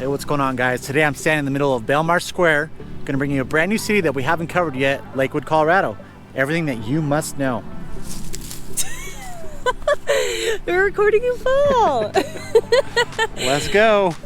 Hey, what's going on, guys? Today I'm standing in the middle of Belmar Square. Gonna bring you a brand new city that we haven't covered yet, Lakewood, Colorado. Everything that you must know. We're recording in fall. Let's go.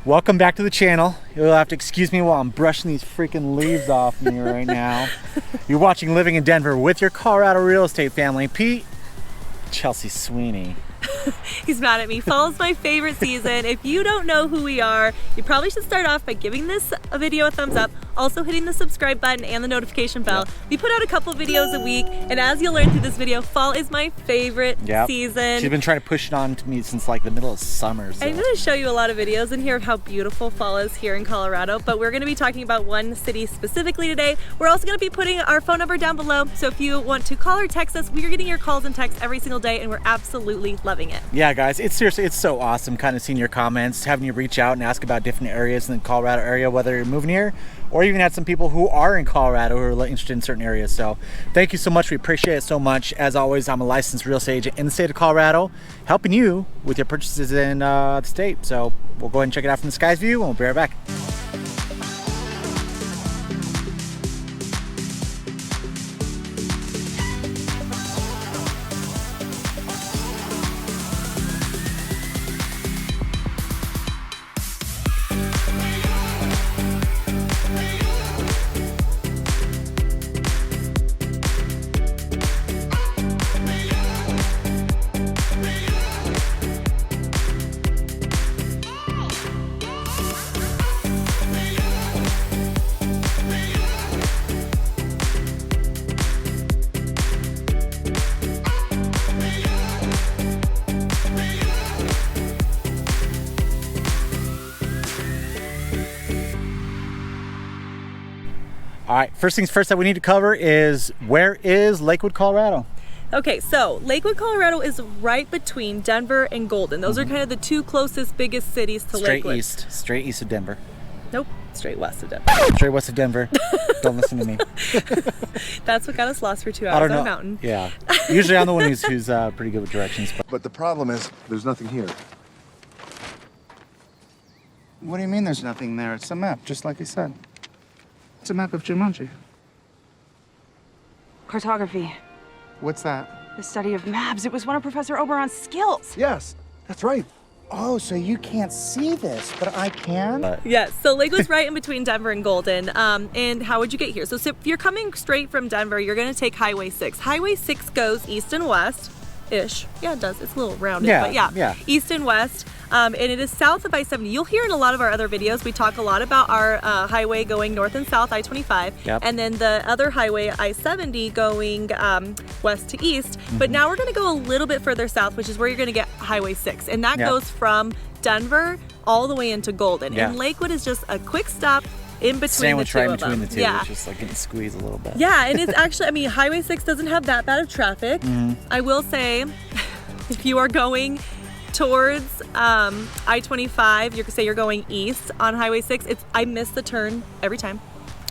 Welcome back to the channel. You'll have to excuse me while I'm brushing these freaking leaves off me right now. You're watching Living in Denver with your Colorado real estate family, Pete, Chelsea, Sweeney. He's mad at me. Fall is my favorite season. If you don't know who we are, you probably should start off by giving this video a thumbs up, also hitting the subscribe button and the notification bell. Yep. We put out a couple videos a week, and as you'll learn through this video, fall is my favorite season. She's been trying to push it on to me since like the middle of summer. So. I'm going to show you a lot of videos in here of how beautiful fall is here in Colorado, but we're going to be talking about one city specifically today. We're also going to be putting our phone number down below, so if you want to call or text us, we are getting your calls and texts every single day, and we're absolutely loving it. Yeah, guys, it's seriously, it's so awesome kind of seeing your comments, having you reach out and ask about different areas in the Colorado area, whether you're moving here or even had some people who are in Colorado who are interested in certain areas. So thank you so much. We appreciate it so much. As always, I'm a licensed real estate agent in the state of Colorado, helping you with your purchases in the state. So we'll go ahead and check it out from the sky's view, and we'll be right back. All right, first things first that we need to cover is, where is Lakewood, Colorado? Okay, so Lakewood, Colorado is right between Denver and Golden. Those are kind of the two closest, biggest cities to Lakewood. Straight east of Denver. Nope, straight west of Denver. Straight west of Denver. Don't listen to me. That's what got us lost for 2 hours on a mountain. Yeah, usually I'm the one who's pretty good with directions. But the problem is, there's nothing here. What do you mean there's nothing there? It's a map, just like he said. It's a map of Jumanji. Cartography. What's that? The study of maps. It was one of Professor Oberon's skills. Yes, that's right. Oh, so you can't see this, but I can? Yes, so Lakewood's right in between Denver and Golden. And how would you get here? So if you're coming straight from Denver, you're gonna take Highway 6. Highway 6 goes east and west-ish. Yeah, it does. It's a little rounded, but yeah, east and west. And it is south of I-70. You'll hear in a lot of our other videos, we talk a lot about our highway going north and south, I-25, and then the other highway, I-70, going west to east. But now we're gonna go a little bit further south, which is where you're gonna get Highway 6. And that goes from Denver all the way into Golden. And Lakewood is just a quick stop in between Sandwich the two right of between them. the two. Yeah. It's just like getting squeezed a little bit. Yeah, and it's actually, I mean, Highway 6 doesn't have that bad of traffic. I will say, if you are going towards I-25, you could say you're going east on Highway 6. I miss the turn every time.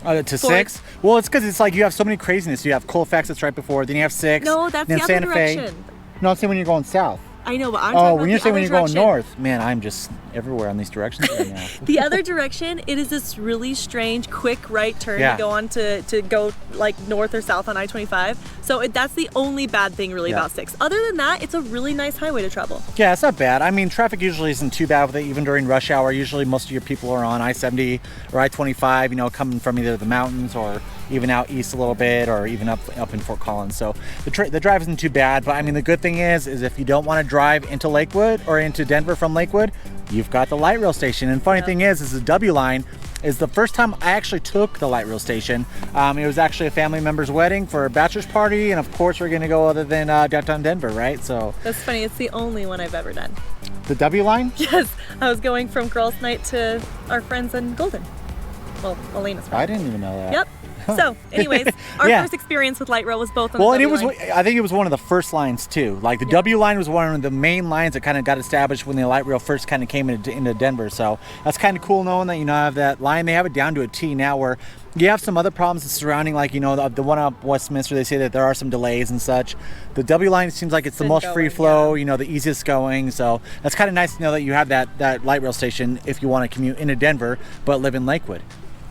To 6? Well, it's because it's like you have so many craziness. You have Colfax that's right before, then you have 6. No, that's the other Santa direction. Fe. No, I'm saying when you're going south. I know, but I'm talking about when you're saying when you're direction. going north, man, I'm just everywhere on these directions right now. The other direction, it is this really strange, quick right turn to go on to go like north or south on I-25. So that's the only bad thing really about 6. Other than that, it's a really nice highway to travel. Yeah, it's not bad. I mean, traffic usually isn't too bad with it, even during rush hour. Usually most of your people are on I-70 or I-25, you know, coming from either the mountains or even out east a little bit, or even up in Fort Collins. So the drive isn't too bad. But I mean, the good thing is if you don't want to drive into Lakewood or into Denver from Lakewood, you've got the light rail station. And funny thing is the W line is the first time I actually took the light rail station. It was actually a family member's wedding for a bachelor's party, and of course we're gonna go other than downtown Denver, right? So that's funny. It's the only one I've ever done. The W line? Yes, I was going from girls' night to our friends in Golden. Well, Elena's friend. I didn't even know that. Yep. So, anyways, our Yeah. first experience with light rail was both on Well, the and it W was, line. I think it was one of the first lines too. Like the W line was one of the main lines that kind of got established when the light rail first kind of came into Denver. So that's kind of cool knowing that, you know, have that line. They have it down to a T now, where you have some other problems surrounding, like, you know, the one up Westminster, they say that there are some delays and such. The W line seems like it's the been most going, free flow, yeah. you know, the easiest going. So that's kind of nice to know that you have that light rail station if you want to commute into Denver but live in Lakewood.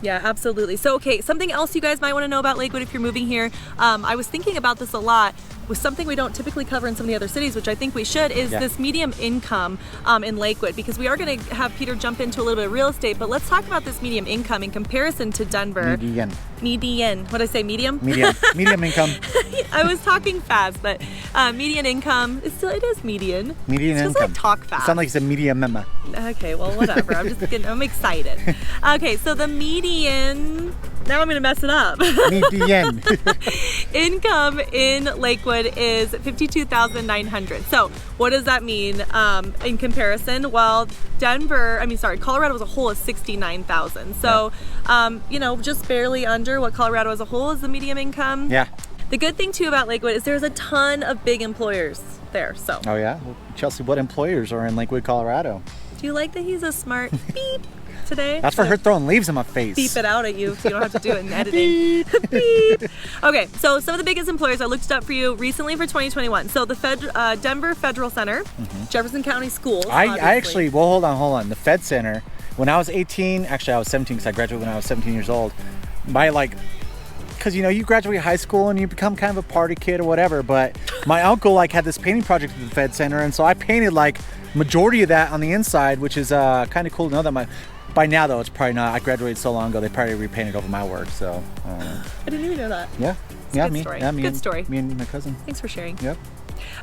Yeah, absolutely. So, okay, something else you guys might want to know about Lakewood if you're moving here. I was thinking about this a lot. With something we don't typically cover in some of the other cities, which I think we should, is this medium income in Lakewood, because we are going to have Peter jump into a little bit of real estate, but let's talk about this medium income in comparison to Denver. Median. What did I say? Medium? Medium income. I was talking fast, but median income, it is median. Median it's income. Just like talk fast. Sound like it's a medium mema. Okay, well, whatever. I'm excited. Okay, so the median, now I'm going to mess it up. Median. Income in Lakewood is $52,900. So what does that mean in comparison? Well, Colorado as a whole is $69,000. So, you know, just barely under what Colorado as a whole is the medium income. Yeah. The good thing too about Lakewood is there's a ton of big employers there. So. Oh yeah? Well, Chelsea, what employers are in Lakewood, Colorado? Do you like that he's a smart beep today? That's for her throwing leaves in my face. Beep it out at you so you don't have to do it in editing. Beep. Okay, so some of the biggest employers I looked it up for you recently for 2021. So the Denver Federal Center, Jefferson County Schools. I actually, well, hold on. The Fed Center, when I was 18, actually I was 17 because I graduated when I was 17 years old. Because, you know, you graduate high school and you become kind of a party kid or whatever, but my uncle had this painting project at the Fed Center, and so I painted majority of that on the inside, which is kind of cool to know that by now though it's probably not. I graduated so long ago they probably repainted over my work, so I don't know. I didn't even know that. Yeah. It's a good story. Good story. Me and my cousin. Thanks for sharing. Yep.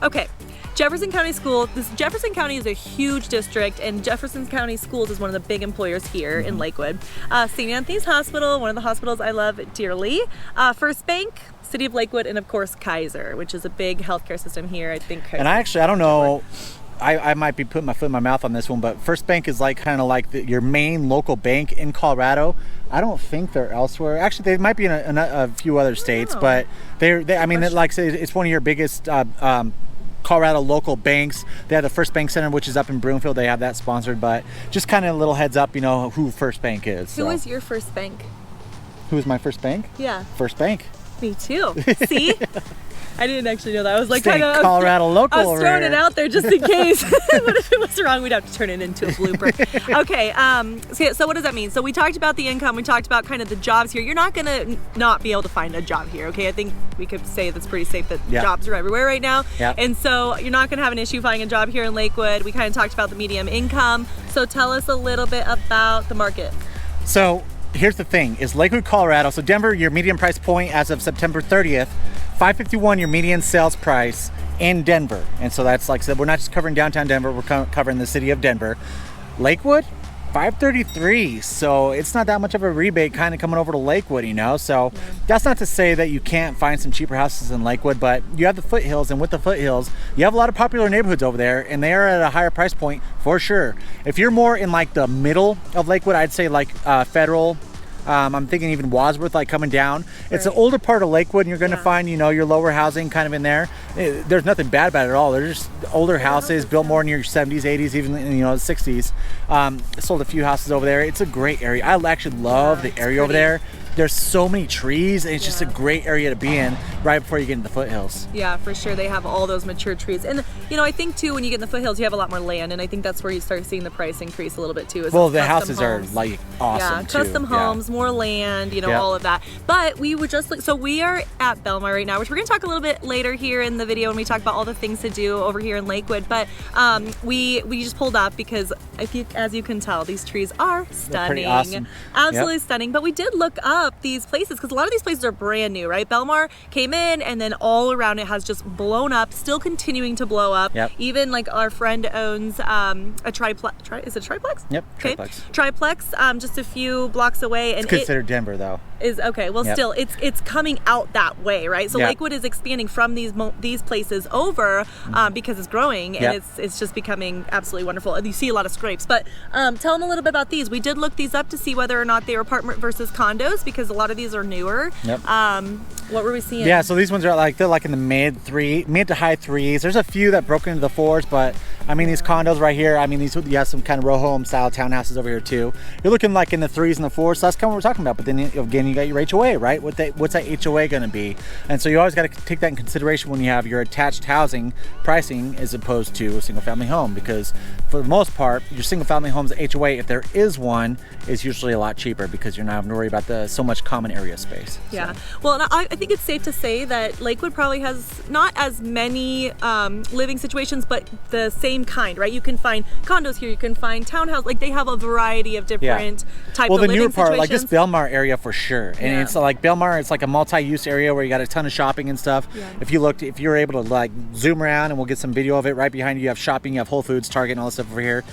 Okay, Jefferson County School. Jefferson County is a huge district, and Jefferson County Schools is one of the big employers here in Lakewood. St. Anthony's Hospital, one of the hospitals I love dearly. First Bank, City of Lakewood, and of course Kaiser, which is a big healthcare system here. I think. And I don't know. I might be putting my foot in my mouth on this one, but First Bank is kind of like your main local bank in Colorado. I don't think they're elsewhere. Actually, they might be in a few other states, but I mean, like I say, it's one of your biggest Colorado local banks. They have the First Bank Center, which is up in Broomfield. They have that sponsored, but just kind of a little heads up, you know, who First Bank is. Who is your first bank? Who is my first bank? Yeah. First Bank. Me too. See? I didn't actually know that. I was like, kind of Colorado local. I was throwing it out there just in case. But if it was wrong, we'd have to turn it into a blooper. Okay. So what does that mean? So we talked about the income. We talked about kind of the jobs here. You're not gonna not be able to find a job here. Okay. I think we could say that's pretty safe that jobs are everywhere right now. Yeah. And so you're not gonna have an issue finding a job here in Lakewood. We kind of talked about the medium income. So tell us a little bit about the market. So here's the thing: is Lakewood, Colorado. So Denver, your median price point as of September 30th. $551 your median sales price in Denver. And so that's, like I said, we're not just covering downtown Denver, we're covering the city of Denver. Lakewood, $533. So it's not that much of a rebate kind of coming over to Lakewood, you know. So that's not to say that you can't find some cheaper houses in Lakewood, but you have the foothills, and with the foothills, you have a lot of popular neighborhoods over there, and they are at a higher price point for sure. If you're more in the middle of Lakewood, I'd say Federal. I'm thinking even Wadsworth, coming down. It's an older part of Lakewood, and you're going to find, you know, your lower housing kind of in there. There's nothing bad about it at all. They're just older houses built more in your 70s, 80s, even in, you know, the 60s. Sold a few houses over there. It's a great area. I actually love the area over there. There's so many trees, and it's just a great area to be in right before you get into the foothills. Yeah, for sure. They have all those mature trees. And, you know, I think, too, when you get in the foothills, you have a lot more land, and I think that's where you start seeing the price increase a little bit, too. Well, the houses are, awesome, too. Custom homes, more land, you know, all of that. But we would just so we are at Belmar right now, which we're going to talk a little bit later here in the video when we talk about all the things to do over here in Lakewood. But we just pulled up because, as you can tell, these trees are stunning. Awesome. Absolutely stunning. But we did look up these places because a lot of these places are brand new, right? Belmar came in, and then all around it has just blown up, still continuing to blow up. Even our friend owns a triplex. Is it a triplex? Yep. Okay. Triplex. Triplex, just a few blocks away, and it's considered Denver, though. Is okay. Well, still, it's coming out that way, right? So Lakewood is expanding from these places over because it's growing, and it's just becoming absolutely wonderful. And you see a lot of scrapes. But tell them a little bit about these. We did look these up to see whether or not they were apartment versus condos, because because a lot of these are newer. Yep. What were we seeing? Yeah, so these ones are like, they're like in the mid to high 3s. There's a few that broke into the 4s, but I mean, these condos right here, I mean, these, you have some kind of row home style townhouses over here too. You're looking like in the 3s and the 4s, so that's kind of what we're talking about. But then again, you got your HOA, right? What's that HOA going to be? And so you always got to take that in consideration when you have your attached housing pricing as opposed to a single family home, because for the most part, your single family home's HOA, if there is one, is usually a lot cheaper because you're not having to worry about so much common area space. Yeah. So. Well, and I think it's safe to say that Lakewood probably has not as many living situations, but the same kind, right? You can find condos here, you can find townhouses, like they have a variety of different types of living situations. Well, the newer part, like this Belmar area for sure. And it's like Belmar, it's like a multi-use area where you got a ton of shopping and stuff. Yeah. If you're able to like zoom around, and we'll get some video of it right behind you. You have shopping, you have Whole Foods, Target, and all this stuff over here.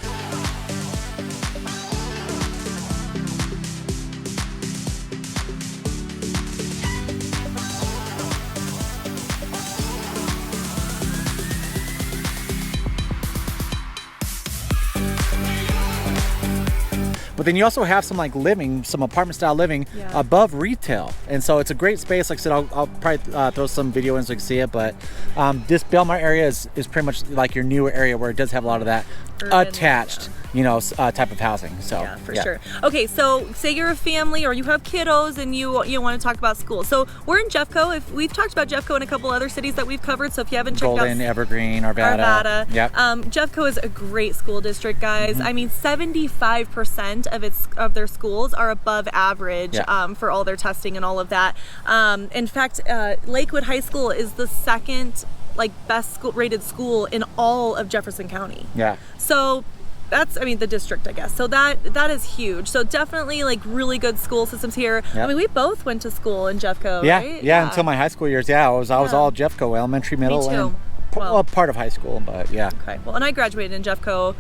But then you also have some like some apartment style living above retail. And so it's a great space. Like I said, I'll probably throw some video in so you can see it. But this Belmar area is pretty much like your newer area where it does have a lot of that urban, attached, type of housing. So yeah, for sure. Okay, so say you're a family or you have kiddos and you want to talk about school. So we're in Jeffco. If we've talked about Jeffco in a couple other cities that we've covered. So if you haven't checked Golden, Evergreen, Arvada. Yep. Jeffco is a great school district, guys. I mean, 75% of their schools are above average for all their testing and all of that. In fact, Lakewood High School is the second best rated school in all of Jefferson County. Yeah. So that's, the district, I guess. So that is huge. So definitely really good school systems here. Yep. I mean, we both went to school in Jeffco, right? Yeah, until my high school years. I was all Jeffco, elementary, middle, and part of high school, but yeah. Okay. Well, and I graduated in Jeffco.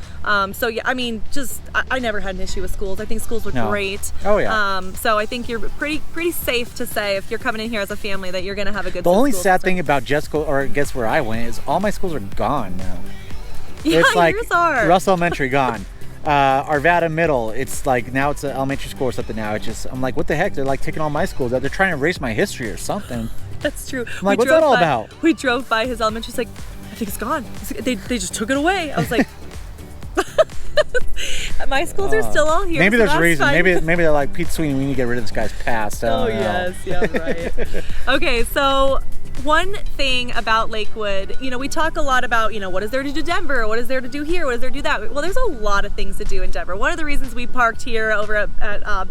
So yeah, I never had an issue with schools. I think schools were great. Oh yeah. So I think you're pretty safe to say if you're coming in here as a family that you're going to have a good. The only sad thing about Jeffco, or I guess where I went, is all my schools are gone now. Yeah, it's like yours are. Russell Elementary gone. Arvada Middle, it's like now it's an elementary school or something now. It's just, I'm like, what the heck? They're like taking all my schools out. They're trying to erase my history or something. That's true. I'm like, what's that all about? We drove by his elementary. It's like, I think it's gone. They just took it away. I was like, my schools are still all here. Maybe there's a reason. Maybe they're like, Pete Sweeney, we need to get rid of this guy's past. Oh yes, yeah, right. Okay, so one thing about Lakewood, we talk a lot about, what is there to do in Denver? What is there to do here? What is there to do that? Well, there's a lot of things to do in Denver. One of the reasons we parked here over at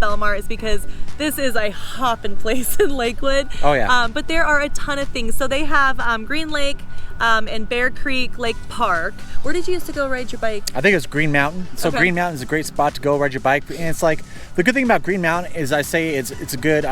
Belmar is because this is a hopping place in Lakewood. Oh yeah. But there are a ton of things. So they have Green Lake and Bear Creek Lake Park. Where did you used to go ride your bike? I think it's Green Mountain. So okay. Green Mountain is a great spot to go ride your bike. And it's like, the good thing about Green Mountain is it's a good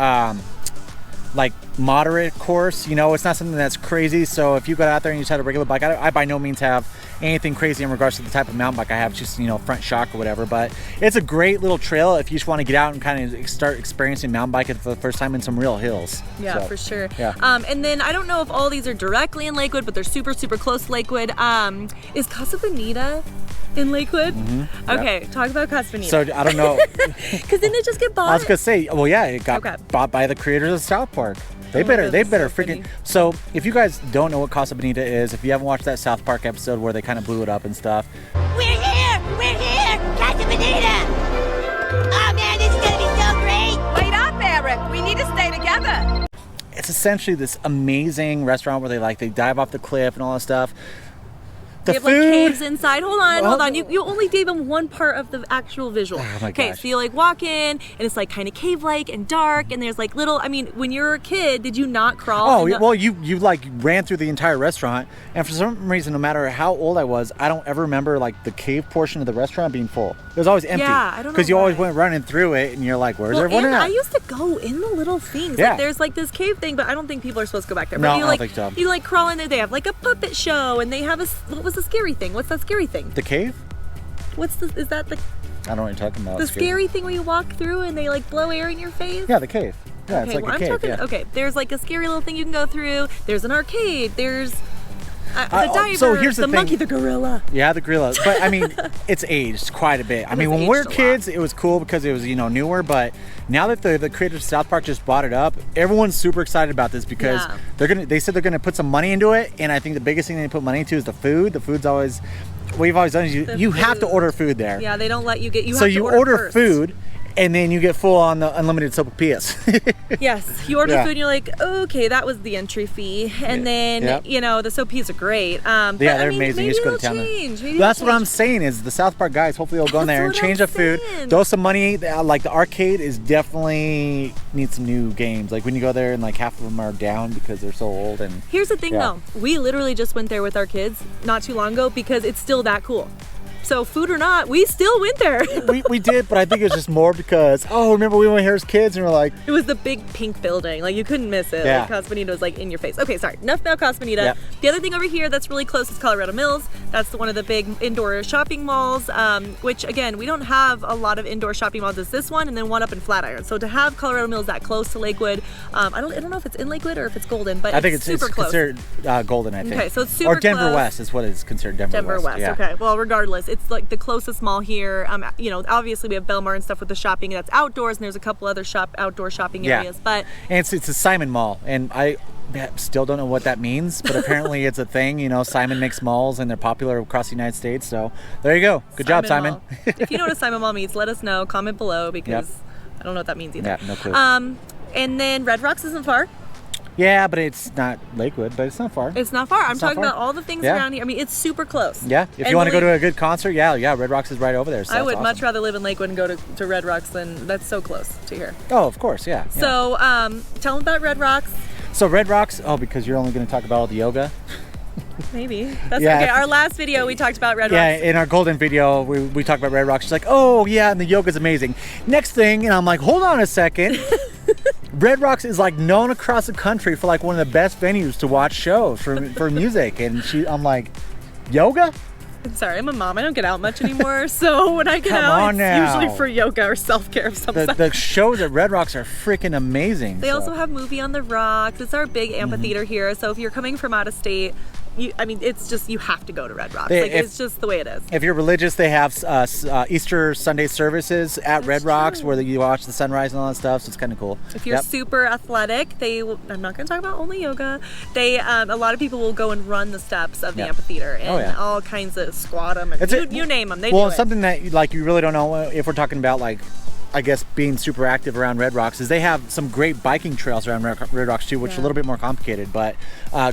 moderate course, it's not something that's crazy. So if you go out there and you just had a regular bike, I by no means have anything crazy in regards to the type of mountain bike I have, just front shock or whatever, but it's a great little trail if you just want to get out and kind of start experiencing mountain biking for the first time in some real hills. Yeah, so, for sure. Yeah. And then I don't know if all these are directly in Lakewood, but they're super close to Lakewood. Is Casa Bonita in Lakewood? Mm-hmm. Okay, talk about Casa Bonita. So I don't know. Because didn't it just get bought? I was gonna say, well, yeah, it got bought by the creators of South Park. They better freaking. So if you guys don't know what Casa Bonita is, if you haven't watched that South Park episode where they kind of blew it up and stuff. We're here, Casa Bonita. Oh man, this is gonna be so great. Wait up, Eric. We need to stay together. It's essentially this amazing restaurant where they dive off the cliff and all that stuff. The food. Caves inside. Hold on. You only gave them one part of the actual visual. Oh my gosh. Okay, so you walk in and it's kind of cave-like and dark, and there's little. When you were a kid, did you not crawl? Oh well, you ran through the entire restaurant, and for some reason, no matter how old I was, I don't ever remember the cave portion of the restaurant being full. It was always empty. Yeah, I don't know. Because you always went running through it, and you're like, "Where's everyone at?" I used to go in the little things. Yeah. There's this cave thing, but I don't think people are supposed to go back there. No, but you I don't think so. You crawl in there. They have a puppet show, and they have what was the scary thing? What's that scary thing? The cave? Is that the... I don't know what you're talking about. The scary thing where you walk through and they blow air in your face? Yeah, the cave. Yeah, okay, it's a cave. Okay, there's a scary little thing you can go through. There's an arcade. There's... The diver, so here's the thing. monkey, the gorilla. Yeah, the gorilla. But I mean, it's aged quite a bit. I mean, when we were kids, it was cool because it was, you know, newer. But now that the creators of South Park just bought it up, everyone's super excited about this because they said they're gonna put some money into it. And I think the biggest thing they put money into is the food. The food's always, what we've always done is you have to order food there. Yeah, they don't let you get. So you order food. And then you get full on the unlimited sopapillas. Yes, you order food and you're like, okay, that was the entry fee. And then, you know, the sopapillas are great. But, they're amazing. You just go to town. That's what I'm saying is the South Park guys, hopefully they'll go in there and change the food. Throw some money. Like the arcade is definitely needs some new games. Like when you go there and like half of them are down because they're so old. And here's the thing though. We literally just went there with our kids not too long ago because it's still that cool. So food or not, we still went there. we did, but I think it's just more because, remember we went here as kids and we're like... It was the big pink building. Like, you couldn't miss it. Yeah. Like, Casa Bonita was, like, in your face. Okay, sorry. Enough about Casa Bonita. Yep. The other thing over here that's really close is Colorado Mills. That's one of the big indoor shopping malls, which, again, we don't have a lot of indoor shopping malls as this one, and then one up in Flatiron. So to have Colorado Mills that close to Lakewood, I don't know if it's in Lakewood or if it's Golden, but I think it's super close. Considered Golden, I think. Okay, so it's super close. Or Denver close. West is what it's considered, Denver West. Yeah. Okay. Well, regardless, it's like the closest mall here. You know, obviously we have Belmar and stuff with the shopping that's outdoors, and there's a couple other outdoor shopping areas. But and it's a Simon Mall, and I still don't know what that means, but apparently it's a thing. You know, Simon makes malls, and they're popular across the United States. So there you go. Good job, Simon. If you know what a Simon Mall means, let us know. Comment below because I don't know what that means either. Yeah, no clue. And then Red Rocks isn't far. Yeah, but it's not Lakewood, but it's not far. It's not far. I'm talking about all the things around here. I mean, it's super close. Yeah, if you want to go to a good concert, Red Rocks is right over there. So I would much rather live in Lakewood and go to Red Rocks than that's so close to here. Oh, of course, yeah. So, tell them about Red Rocks. So Red Rocks, because you're only going to talk about all the yoga. Maybe. That's okay. Our last video, we talked about Red Rocks. Yeah, in our Golden video, we talked about Red Rocks. She's like, oh, yeah, and the yoga's amazing. Next thing, and I'm like, hold on a second. Red Rocks is like known across the country for like one of the best venues to watch shows for music. And I'm like, yoga? I'm sorry, I'm a mom. I don't get out much anymore. So when I get out, it's usually for yoga or self-care of some sort. The shows at Red Rocks are freaking amazing. They also have Movie on the Rocks. It's our big amphitheater here. So if you're coming from out of state, it's just, you have to go to Red Rocks. It's just the way it is. If you're religious, they have Easter Sunday services at Red Rocks where you watch the sunrise and all that stuff. So it's kind of cool. If you're super athletic, I'm not going to talk about only yoga. A lot of people will go and run the steps of the amphitheater and all kinds of squat them and you name them. They do it. Something that like you really don't know if we're talking about like, I guess being super active around Red Rocks is they have some great biking trails around Red Rocks too, which are a little bit more complicated, but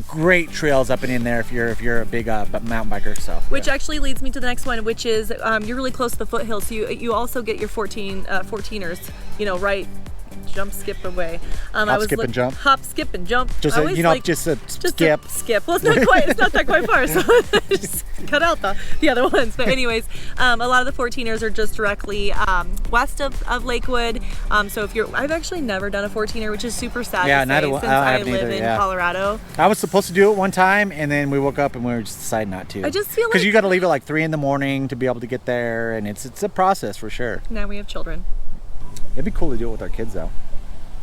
great trails up and in there if you're a big mountain biker. So which actually leads me to the next one, which is you're really close to the foothills. So you also get your 14ers, right. Jump, skip away. Hop, skip, and jump. Hop, skip, and jump. Just skip. Skip. Well, it's not that quite far. So just cut out the other ones. But anyways, a lot of the 14ers are just directly west of Lakewood. So I've actually never done a 14er, which is super sad. Yeah, to say, since I live in Colorado. I was supposed to do it one time, and then we woke up and we just decided not to. I just feel like because you got to leave at like 3 a.m. to be able to get there, and it's a process for sure. Now we have children. It'd be cool to do it with our kids though.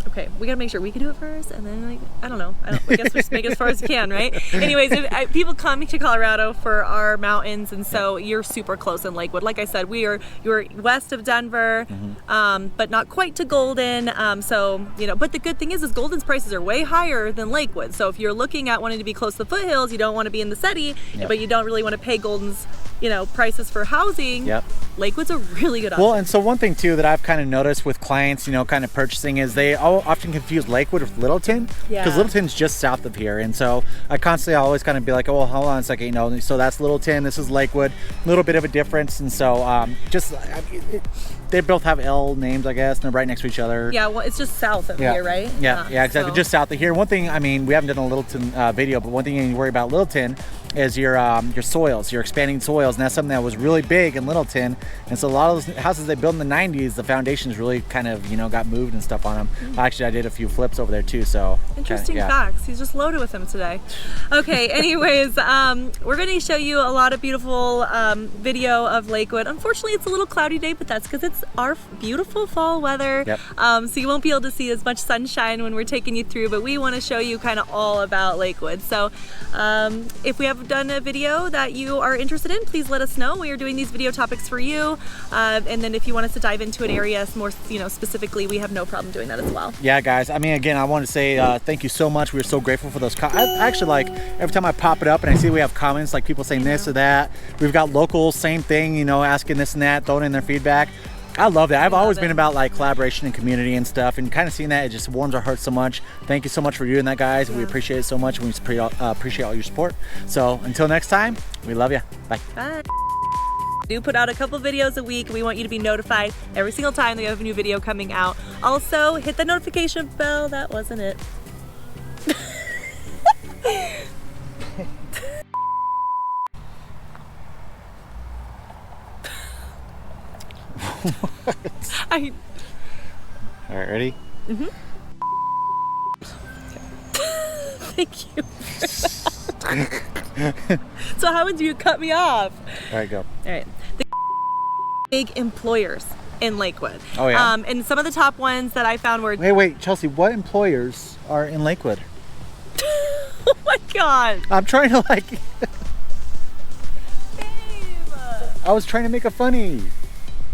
Okay, we gotta make sure we can do it first, and then I don't know. I guess we just make it as far as we can, right? Anyways, people come to Colorado for our mountains, and so you're super close in Lakewood. Like I said, you're west of Denver, but not quite to Golden. But the good thing is Golden's prices are way higher than Lakewood. So if you're looking at wanting to be close to the foothills, you don't want to be in the city, but you don't really want to pay Golden's prices for housing. Lakewood's a really good option. Well, and so one thing too that I've kind of noticed with clients, kind of purchasing is they often confuse Lakewood with Littleton, because Littleton's just south of here, and so I always kind of be like, oh, well, hold on a second, so that's Littleton, this is Lakewood, a little bit of a difference, and so they both have L names, I guess, and they're right next to each other. Yeah, well, it's just south of here, right? Yeah, exactly, just south of here. One thing, we haven't done a Littleton video, but one thing you need to worry about Littleton is your soils, your expanding soils, and that's something that was really big in Littleton. And so a lot of those houses they built in the 90s, the foundations really kind of got moved and stuff on them. Actually, I did a few flips over there too. So interesting facts. He's just loaded with them today. Okay, anyways, we're going to show you a lot of beautiful video of Lakewood. Unfortunately, it's a little cloudy day, but that's because it's our beautiful fall weather. So you won't be able to see as much sunshine when we're taking you through, but we want to show you kind of all about Lakewood. So if we have you've done a video that you are interested in, please let us know. We are doing these video topics for you. And then if you want us to dive into an area more, specifically, we have no problem doing that as well. Yeah, guys. I mean, again, I want to say thank you so much. We're so grateful for those. I actually, like, every time I pop it up and I see we have comments, like people saying this or that. We've got locals, same thing, asking this and that, throwing in their feedback. I love that. I've always been about like collaboration and community and stuff, and kind of seeing that, it just warms our hearts so much. Thank you so much for doing that, guys. We appreciate it so much. We appreciate all your support. So until next time, we love you. Bye. Bye. We do put out a couple videos a week. We want you to be notified every single time that we have a new video coming out. Also, hit the notification bell. That wasn't it. All right, ready? Mm-hmm. Thank you. So how would you cut me off? All right, go. All right. The big employers in Lakewood. Oh, yeah. And some of the top ones that I found were... Wait, Chelsea, what employers are in Lakewood? Oh my God. I'm trying to like... Babe. I was trying to make a funny.